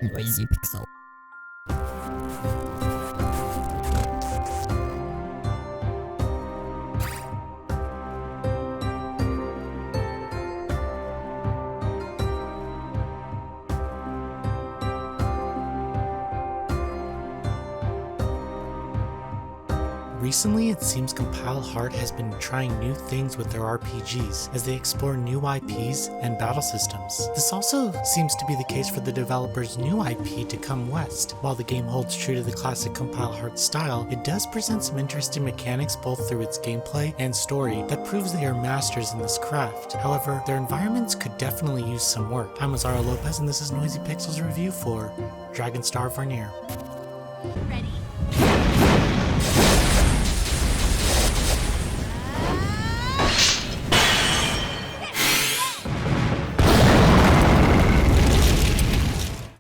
Noisy pixel. Recently, it seems Compile Heart has been trying new things with their RPGs as they explore new IPs and battle systems. This also seems to be the case for the developer's new IP to Come West. While the game holds true to the classic Compile Heart style, it does present some interesting mechanics both through its gameplay and story that proves they are masters in this craft. However, their environments could definitely use some work. I'm Azara Lopez and this is Noisy Pixel's review for Dragonstar Varnir. Ready?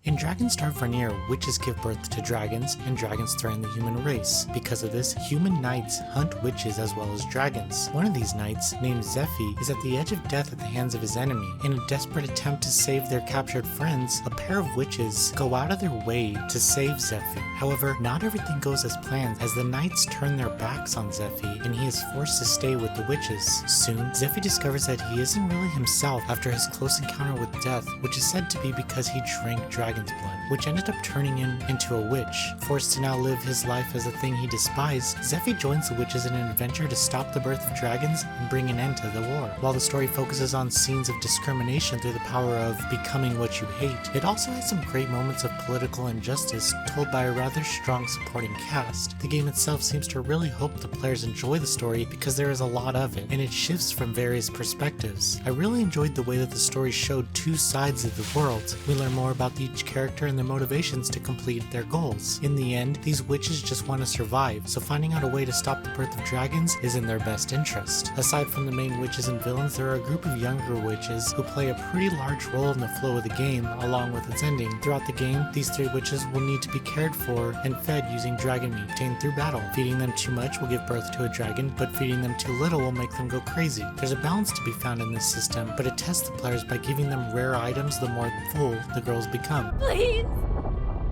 In Dragonstar Varnir, witches give birth to dragons, and dragons threaten the human race. Because of this, human knights hunt witches as well as dragons. One of these knights, named Zephy, is at the edge of death at the hands of his enemy. In a desperate attempt to save their captured friends, a pair of witches go out of their way to save Zephy. However, not everything goes as planned, as the knights turn their backs on Zephy, and he is forced to stay with the witches. Soon, Zephy discovers that he isn't really himself after his close encounter with death, which is said to be because he drank dragon's blood, which ended up turning him into a witch. Forced to now live his life as a thing he despised, Zephy joins the witches in an adventure to stop the birth of dragons and bring an end to the war. While the story focuses on scenes of discrimination through the power of becoming what you hate, it also has some great moments of political injustice told by a rather strong supporting cast. The game itself seems to really hope the players enjoy the story because there is a lot of it, and it shifts from various perspectives. I really enjoyed the way that the story showed two sides of the world. We learn more about each character and their motivations to complete their goals. In the end, these witches just want to survive, so finding out a way to stop the birth of dragons is in their best interest. Aside from the main witches and villains, there are a group of younger witches who play a pretty large role in the flow of the game, along with its ending. Throughout the game, these three witches will need to be cared for and fed using dragon meat obtained through battle. Feeding them too much will give birth to a dragon, but feeding them too little will make them go crazy. There's a balance to be found in this system, but it tests the players by giving them rare items the more full the girls become. Please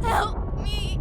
help me.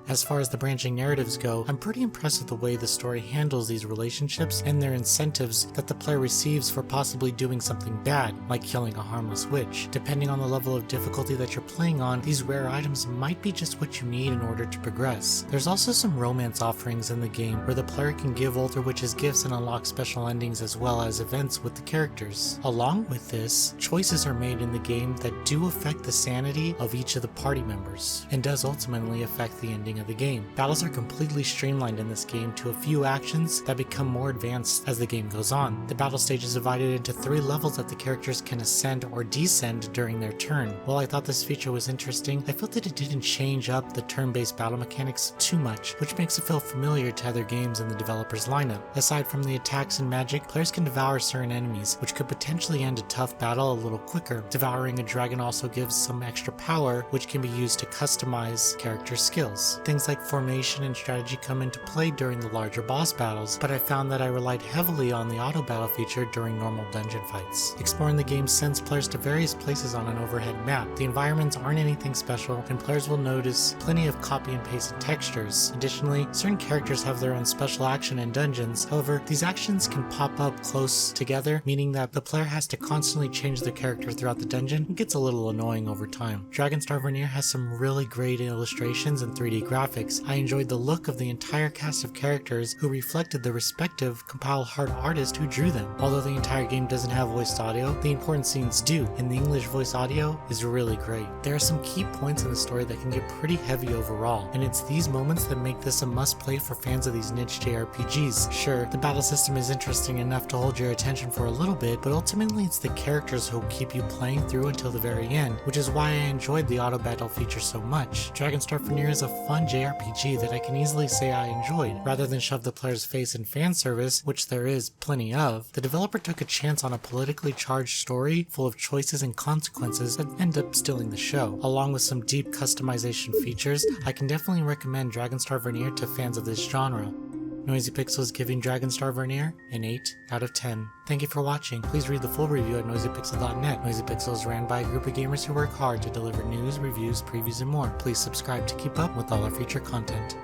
As far as the branching narratives go, I'm pretty impressed with the way the story handles these relationships and their incentives that the player receives for possibly doing something bad, like killing a harmless witch. Depending on the level of difficulty that you're playing on, these rare items might be just what you need in order to progress. There's also some romance offerings in the game where the player can give older witches gifts and unlock special endings as well as events with the characters. Along with this, choices are made in the game that do affect the sanity of each of the party members, and does ultimately affect the ending of the game. Battles are completely streamlined in this game to a few actions that become more advanced as the game goes on. The battle stage is divided into 3 levels that the characters can ascend or descend during their turn. While I thought this feature was interesting, I felt that it didn't change up the turn-based battle mechanics too much, which makes it feel familiar to other games in the developer's lineup. Aside from the attacks and magic, players can devour certain enemies, which could potentially end a tough battle a little quicker. Devouring a dragon also gives some extra power, which can be used to customize character skills. Things like formation and strategy come into play during the larger boss battles, but I found that I relied heavily on the auto battle feature during normal dungeon fights. Exploring the game sends players to various places on an overhead map. The environments aren't anything special, and players will notice plenty of copy and pasted textures. Additionally, certain characters have their own special action in dungeons. However, these actions can pop up close together, meaning that the player has to constantly change their character throughout the dungeon. It gets a little annoying over time. Dragonstar Varnir has some really great illustrations and 3D graphics. I enjoyed the look of the entire cast of characters who reflected the respective Compile Heart artist who drew them. Although the entire game doesn't have voiced audio, the important scenes do, and the English voice audio is really great. There are some key points in the story that can get pretty heavy overall, and it's these moments that make this a must-play for fans of these niche JRPGs. Sure, the battle system is interesting enough to hold your attention for a little bit, but ultimately it's the characters who keep you playing through until the very end, which is why I enjoyed the auto battle feature so much. Dragonstar Varnir is a fun JRPG that I can easily say I enjoyed. Rather than shove the player's face in fan service, which there is plenty of, the developer took a chance on a politically charged story full of choices and consequences that end up stealing the show. Along with some deep customization features, I can definitely recommend Dragonstar Varnir to fans of this genre. Noisy Pixel is giving Dragonstar Varnir an 8 out of 10. Thank you for watching. Please read the full review at noisypixel.net. Noisy Pixel is ran by a group of gamers who work hard to deliver news, reviews, previews, and more. Please subscribe to keep up with all our future content.